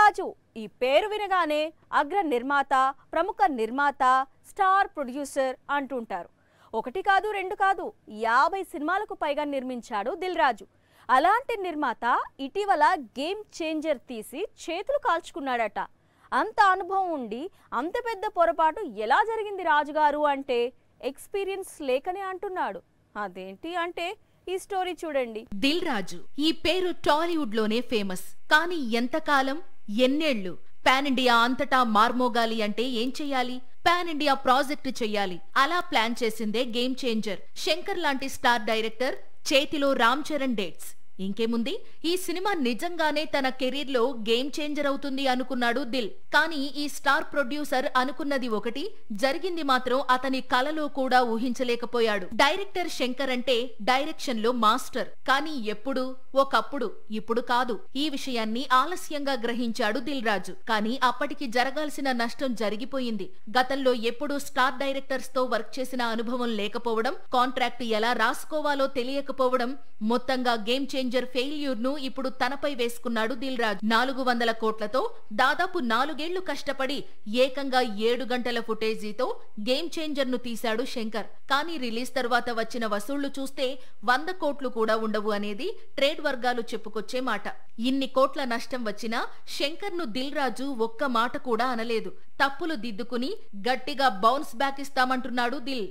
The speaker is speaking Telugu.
రాజు ఈ పేరు వినగానే అగ్ర నిర్మాత, ప్రముఖ నిర్మాత, స్టార్ ప్రొడ్యూసర్ అంటుంటారు. ఒకటి కాదు రెండు కాదు 50 సినిమాలకు పైగా నిర్మించాడు దిల్ రాజు. అలాంటి నిర్మాత ఇటీవల గేమ్ చేంజర్ తీసి చేతులు కాల్చుకున్నాడట. అంత అనుభవం ఉండి అంత పెద్ద పొరపాటు ఎలా జరిగింది రాజుగారు అంటే ఎక్స్పీరియన్స్ లేకనే అంటున్నాడు. అదేంటి అంటే ఈ స్టోరీ చూడండి. దిల్ రాజు ఈ పేరు టాలీవుడ్ లోనే ఫేమస్. కానీ ఎంతకాలం, ఎన్నేళ్లు పాన్ ఇండియా అంతటా మార్మోగాలి అంటే ఏం చెయ్యాలి? పాన్ ఇండియా ప్రాజెక్టు చెయ్యాలి. అలా ప్లాన్ చేసిందే గేమ్ చేంజర్. శంకర్ లాంటి స్టార్ డైరెక్టర్ చేతిలో రామ్ చరణ్ డేట్స్. ఇంకేముంది, ఈ సినిమా నిజంగానే తన కెరీర్ లో గేమ్ చేంజర్ అవుతుంది అనుకున్నాడు దిల్. కానీ ఈ స్టార్ ప్రొడ్యూసర్ అనుకున్నది ఒకటి, జరిగింది మాత్రం అతని కలలో కూడా ఊహించలేకపోయాడు. డైరెక్టర్ శంకర్ అంటే డైరెక్షన్ లో మాస్టర్. కానీ ఎప్పుడు, ఒకప్పుడు, ఇప్పుడు కాదు. ఈ విషయాన్ని ఆలస్యంగా గ్రహించాడు దిల్ రాజు. కానీ అప్పటికి జరగాల్సిన నష్టం జరిగిపోయింది. గతంలో ఎప్పుడూ స్టార్ డైరెక్టర్స్ తో వర్క్ చేసిన అనుభవం లేకపోవడం, కాంట్రాక్ట్ ఎలా రాసుకోవాలో తెలియకపోవడం, మొత్తంగా గేమ్ చేంజర్ ఫెయిల్యూర్ ను ఇప్పుడు తనపై వేసుకున్నాడు దిల్ రాజు. 400 కోట్లతో దాదాపు 4 ఏళ్లు కష్టపడి ఏకంగా 7 గంటల ఫుటేజీతో గేమ్ చేంజర్ ను తీశాడు శంకర్. కానీ రిలీజ్ తర్వాత వచ్చిన వసూళ్లు చూస్తే 100 కోట్లు కూడా ఉండవు అనేది ట్రేడ్ వర్గాలు చెప్పుకొచ్చే మాట. ఇన్ని కోట్ల నష్టం వచ్చినా శంకర్ ను దిల్ రాజు ఒక్క మాట కూడా అనలేదు. తప్పులు దిద్దుకుని గట్టిగా బౌన్స్ బ్యాక్ ఇస్తామంటున్నాడు దిల్.